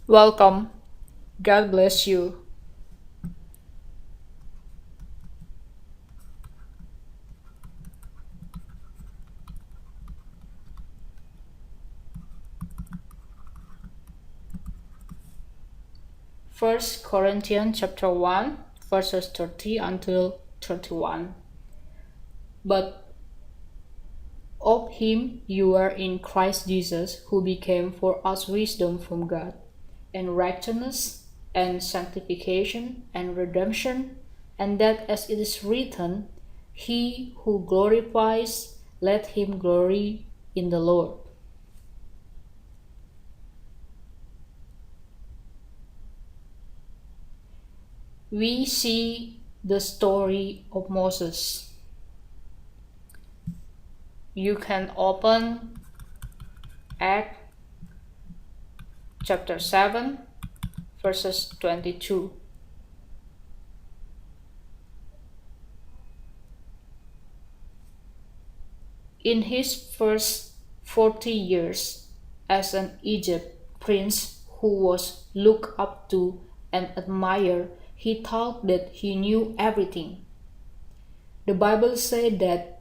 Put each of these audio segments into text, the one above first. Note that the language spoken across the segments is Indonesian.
Welcome. God bless you. First Corinthians chapter 1 verses 30 until 31. But of him you are in Christ Jesus, who became for us wisdom from God, and righteousness, and sanctification, and redemption, and that as it is written, he who glorifies, let him glory in the Lord. We see the story of Moses. You can open Acts chapter 7 verses 22. In his first 40 years as an Egypt prince who was looked up to and admired, he thought that he knew everything. The Bible said that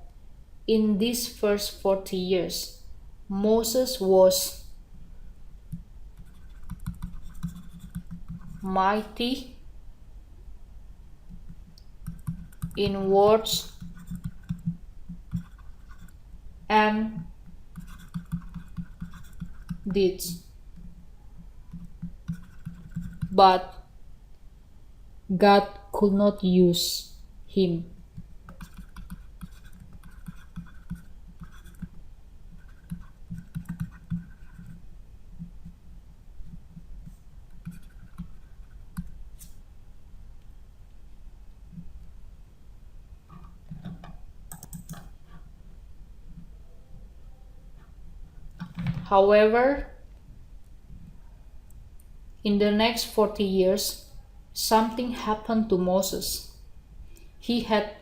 in these first 40 years, Moses was mighty in words and deeds, but God could not use him. However, in the next 40 years, something happened to Moses. He had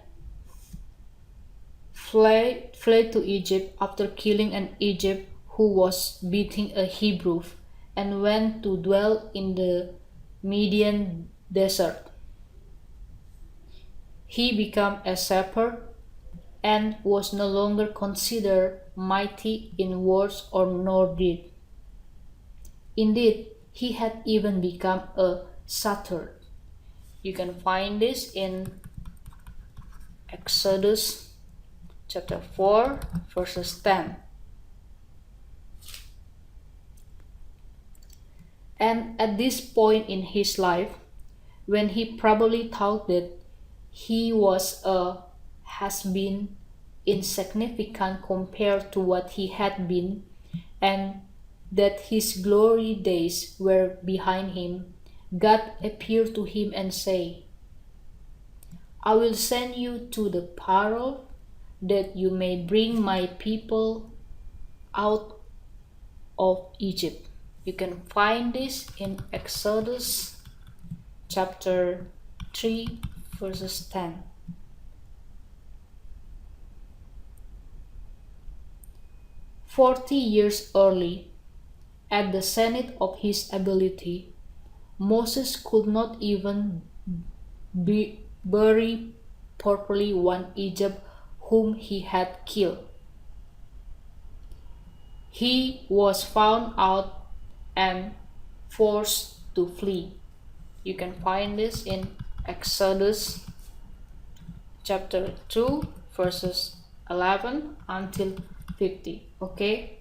fled to Egypt after killing an Egypt who was beating a Hebrew and went to dwell in the Median desert. He became a shepherd and was no longer considered mighty in words or nor deed. Indeed, he had even become a satyr. You can find this in Exodus chapter 4 verses 10. And at this point in his life, when he probably thought that he was a has been insignificant compared to what he had been, and that his glory days were behind him, God appeared to him and said, I will send you to the Pharaoh that you may bring my people out of Egypt. You can find this in Exodus chapter 3 verses 10. 40 years early, at the zenith of his ability, Moses could not even bury properly one Egypt whom he had killed. He was found out and forced to flee. You can find this in Exodus chapter 2 verses 11 until 50. Okay.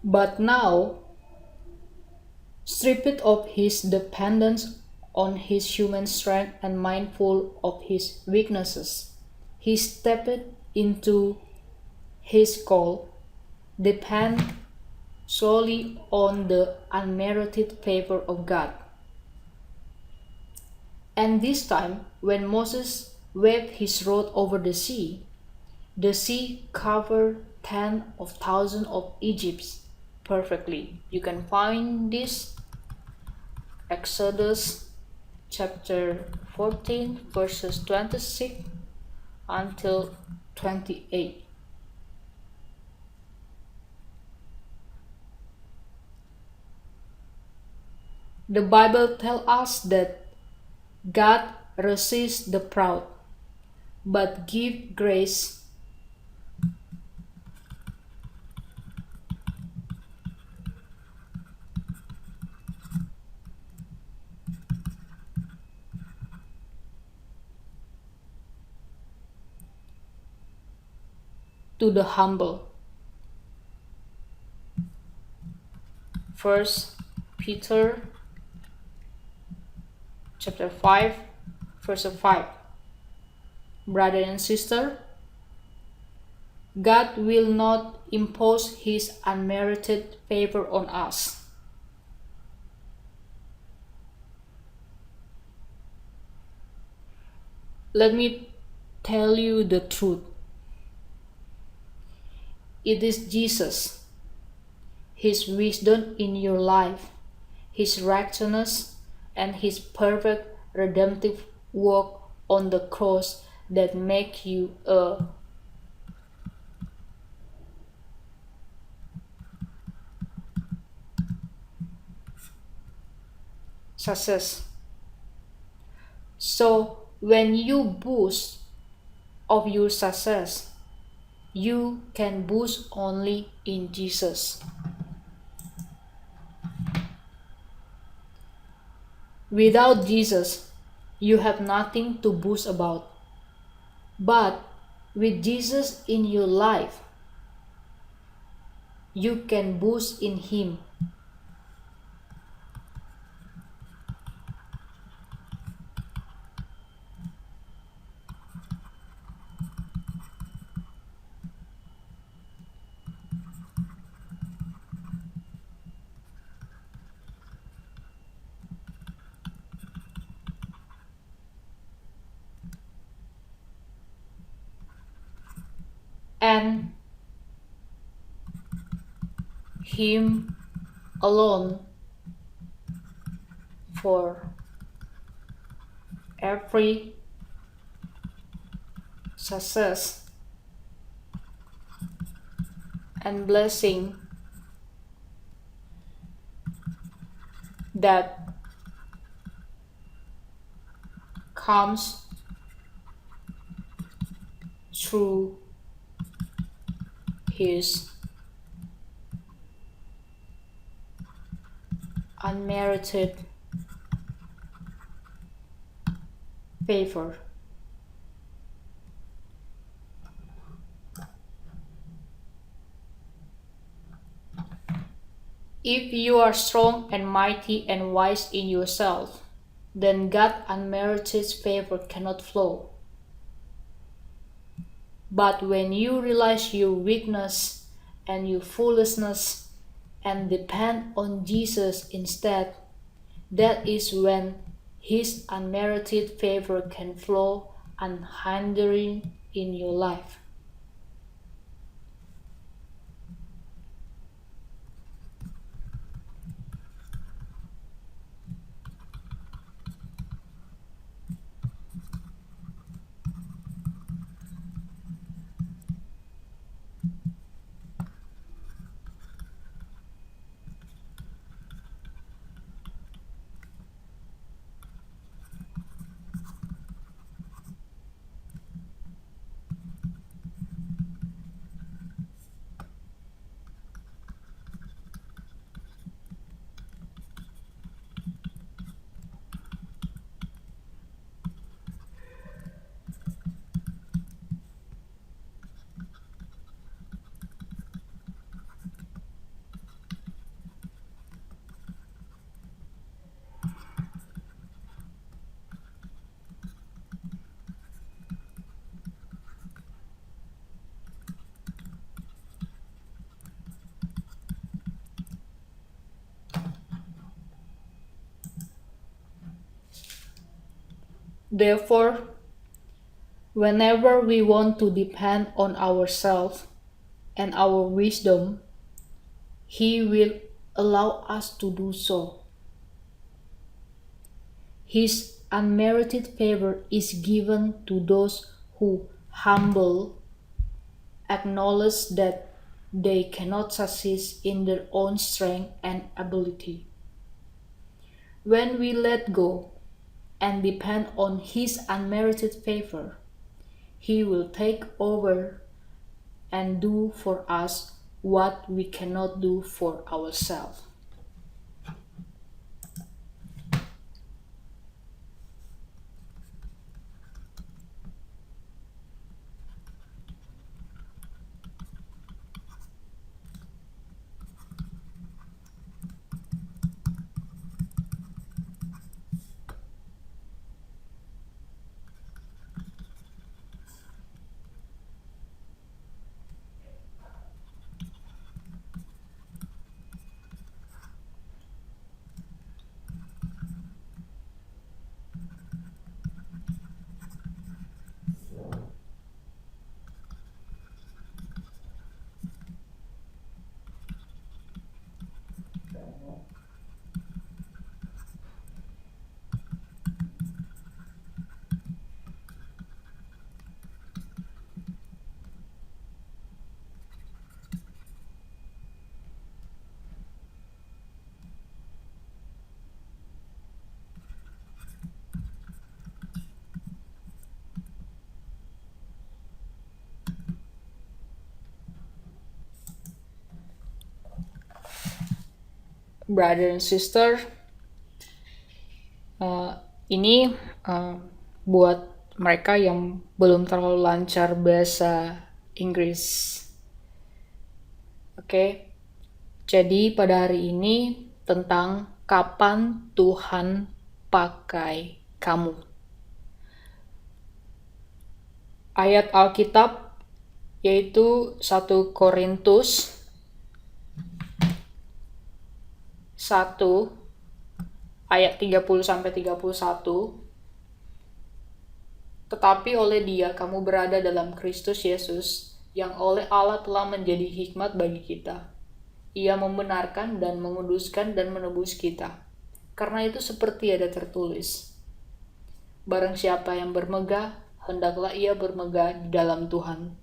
But now, stripped of his dependence on his human strength and mindful of his weaknesses, he stepped into his call depend solely on the unmerited favor of God. And this time, when Moses waved his rod over the sea covered tens of thousands of Egypts perfectly. You can find this Exodus chapter 14 verses 26 until 28. The Bible tells us that God resists the proud, but gives grace to the humble. First Peter chapter 5 verse 5. Brother and sister, God will not impose his unmerited favor on us. Let me tell you the truth. It is Jesus, his wisdom in your life, his righteousness, and his perfect redemptive work on the cross that make you a success. So when you boast of your success, you can boast only in Jesus. Without Jesus, you have nothing to boast about. But with Jesus in your life, you can boast in Him. And Him alone for every success and blessing that comes through His unmerited favor. If you are strong and mighty and wise in yourself, then God's unmerited favor cannot flow. But when you realize your weakness and your foolishness and depend on Jesus instead, that is when His unmerited favor can flow unhindered in your life. Therefore, whenever we want to depend on ourselves and our wisdom, He will allow us to do so. His unmerited favor is given to those who humble, acknowledge that they cannot succeed in their own strength and ability. When we let go and depend on His unmerited favor, He will take over and do for us what we cannot do for ourselves. Brother and sister, ini buat mereka yang belum terlalu lancar bahasa Inggris. Oke, jadi pada hari ini tentang kapan Tuhan pakai kamu. Ayat Alkitab yaitu 1 Korintus 1 ayat 30-31. Tetapi oleh Dia kamu berada dalam Kristus Yesus, yang oleh Allah telah menjadi hikmat bagi kita. Ia membenarkan dan menguduskan dan menebus kita. Karena itu seperti ada tertulis, barang siapa yang bermegah, hendaklah ia bermegah di dalam Tuhan.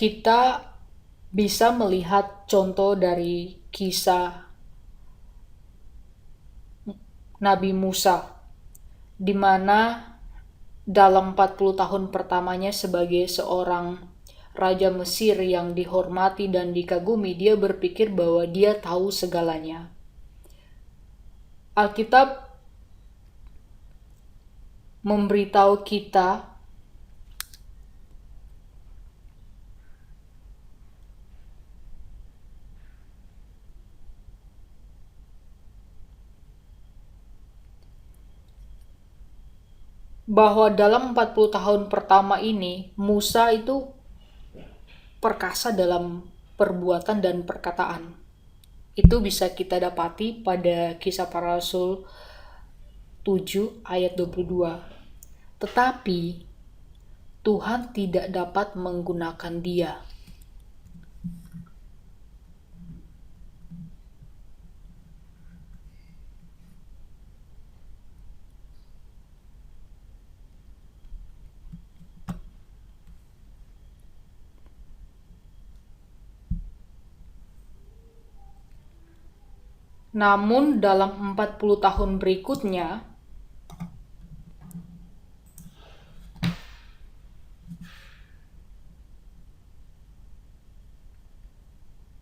Kita bisa melihat contoh dari kisah Nabi Musa, di mana dalam 40 tahun pertamanya sebagai seorang Raja Mesir yang dihormati dan dikagumi, dia berpikir bahwa dia tahu segalanya. Alkitab memberitahu kita bahwa dalam 40 tahun pertama ini, Musa itu perkasa dalam perbuatan dan perkataan. Itu bisa kita dapati pada Kisah Para Rasul 7 ayat 22. Tetapi Tuhan tidak dapat menggunakan dia. Namun dalam 40 tahun berikutnya,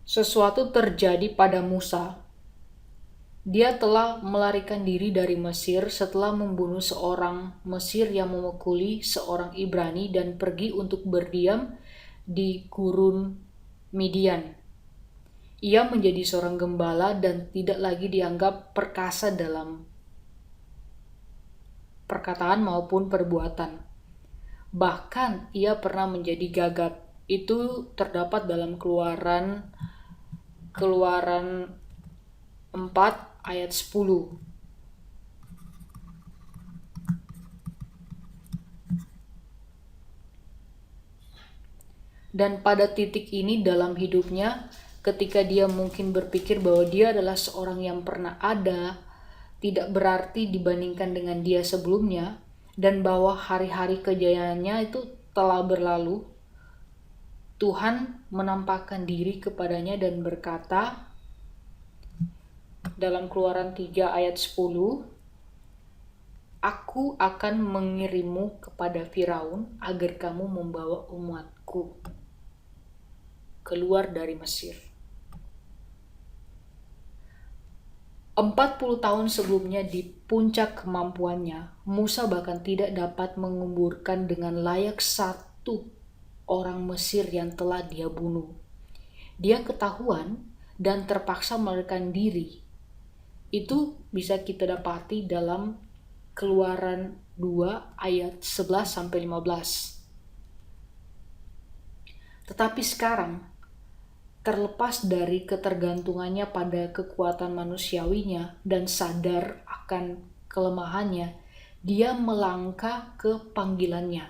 sesuatu terjadi pada Musa. Dia telah melarikan diri dari Mesir setelah membunuh seorang Mesir yang memukuli seorang Ibrani dan pergi untuk berdiam di gurun Midian. Ia menjadi seorang gembala dan tidak lagi dianggap perkasa dalam perkataan maupun perbuatan. Bahkan ia pernah menjadi gagap. Itu terdapat dalam Keluaran 4 ayat 10. Dan pada titik ini dalam hidupnya, ketika dia mungkin berpikir bahwa dia adalah seorang yang pernah ada, tidak berarti dibandingkan dengan dia sebelumnya, dan bahwa hari-hari kejayaannya itu telah berlalu, Tuhan menampakkan diri kepadanya dan berkata dalam Keluaran 3 ayat 10, Aku akan mengirimmu kepada Firaun agar kamu membawa umatku keluar dari Mesir. 40 tahun sebelumnya di puncak kemampuannya, Musa bahkan tidak dapat menguburkan dengan layak satu orang Mesir yang telah dia bunuh. Dia ketahuan dan terpaksa melarikan diri. Itu bisa kita dapati dalam Keluaran 2 ayat 11-15. Tetapi sekarang, terlepas dari ketergantungannya pada kekuatan manusiawinya dan sadar akan kelemahannya, dia melangkah ke panggilannya,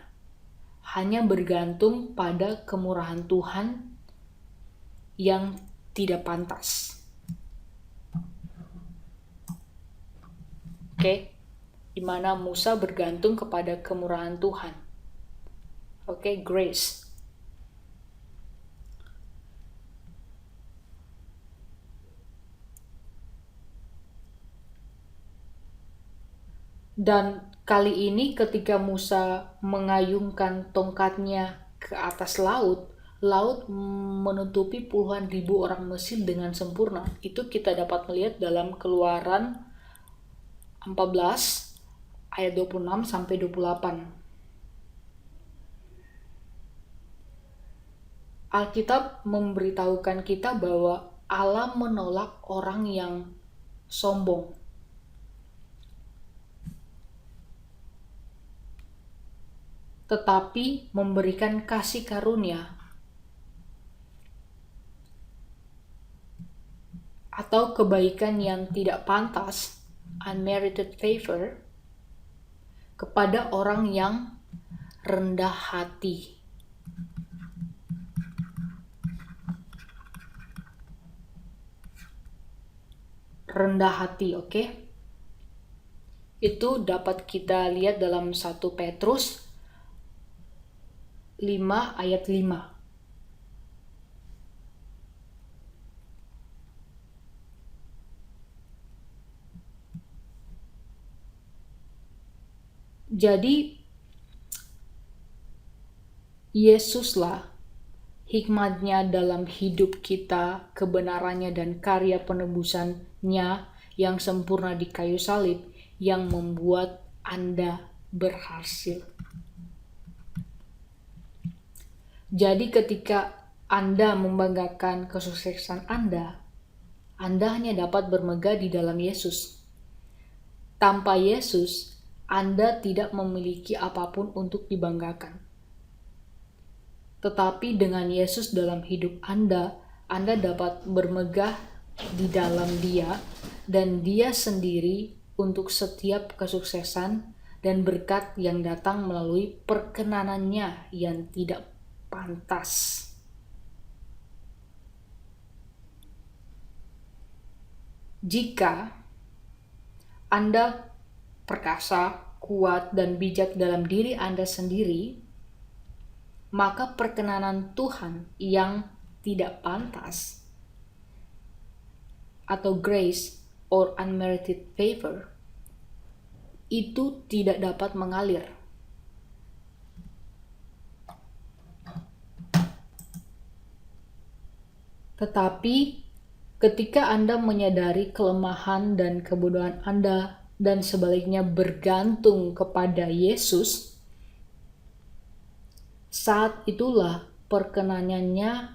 hanya bergantung pada kemurahan Tuhan yang tidak pantas. Oke, di mana Musa bergantung kepada kemurahan Tuhan. Oke, grace. Dan kali ini ketika Musa mengayunkan tongkatnya ke atas laut, laut menutupi puluhan ribu orang Mesir dengan sempurna. Itu kita dapat melihat dalam Keluaran 14 ayat 26-28. Alkitab memberitahukan kita bahwa Allah menolak orang yang sombong. Tetapi memberikan kasih karunia atau kebaikan yang tidak pantas, unmerited favor, kepada orang yang rendah hati. Rendah hati, oke? Itu dapat kita lihat dalam 1 Petrus 5 ayat 5. Jadi Yesuslah hikmatnya dalam hidup kita, kebenarannya dan karya penebusannya yang sempurna di kayu salib yang membuat Anda berhasil. Jadi ketika Anda membanggakan kesuksesan Anda hanya dapat bermegah di dalam Yesus. Tanpa Yesus, Anda tidak memiliki apapun untuk dibanggakan. Tetapi dengan Yesus dalam hidup Anda dapat bermegah di dalam Dia dan Dia sendiri untuk setiap kesuksesan dan berkat yang datang melalui perkenanannya yang tidak pantas. Jika Anda perkasa, kuat, dan bijak dalam diri Anda sendiri, maka perkenanan Tuhan yang tidak pantas atau grace or unmerited favor itu tidak dapat mengalir. Tetapi ketika Anda menyadari kelemahan dan kebodohan Anda dan sebaliknya bergantung kepada Yesus, saat itulah perkenannya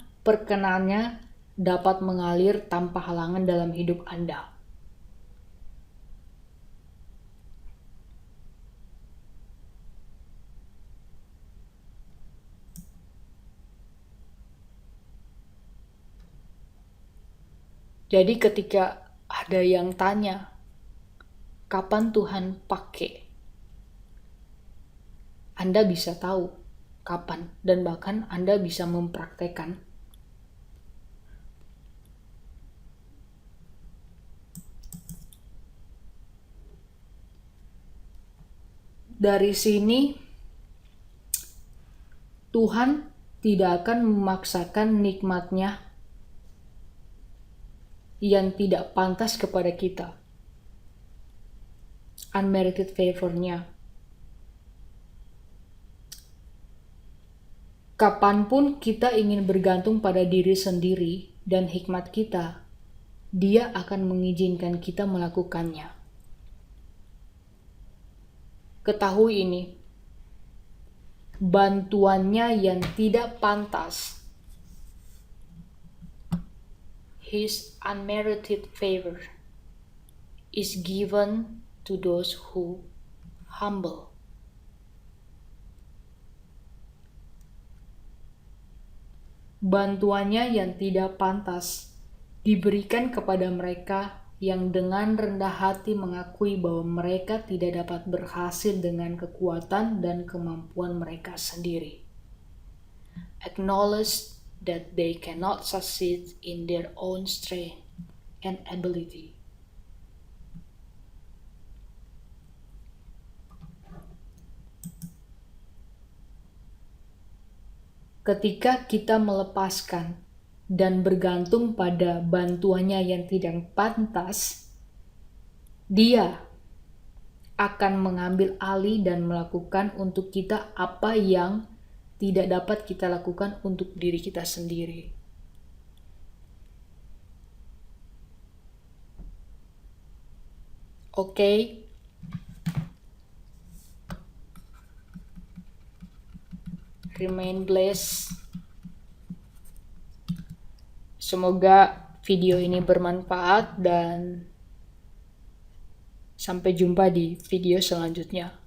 dapat mengalir tanpa halangan dalam hidup Anda. Jadi ketika ada yang tanya, kapan Tuhan pakai? Anda bisa tahu kapan, dan bahkan Anda bisa mempraktekkan. Dari sini, Tuhan tidak akan memaksakan nikmatnya yang tidak pantas kepada kita. Unmerited favor-nya. Kapanpun kita ingin bergantung pada diri sendiri dan hikmat kita, Dia akan mengizinkan kita melakukannya. Ketahui ini, bantuannya yang tidak pantas, His unmerited favor, is given to those who humble. Bantuannya yang tidak pantas diberikan kepada mereka yang dengan rendah hati mengakui bahwa mereka tidak dapat berhasil dengan kekuatan dan kemampuan mereka sendiri. Acknowledge that they cannot succeed in their own strength and ability. Ketika kita melepaskan dan bergantung pada bantuannya yang tidak pantas, Dia akan mengambil alih dan melakukan untuk kita apa yang tidak dapat kita lakukan untuk diri kita sendiri. Oke? Remain blessed. Semoga video ini bermanfaat dan sampai jumpa di video selanjutnya.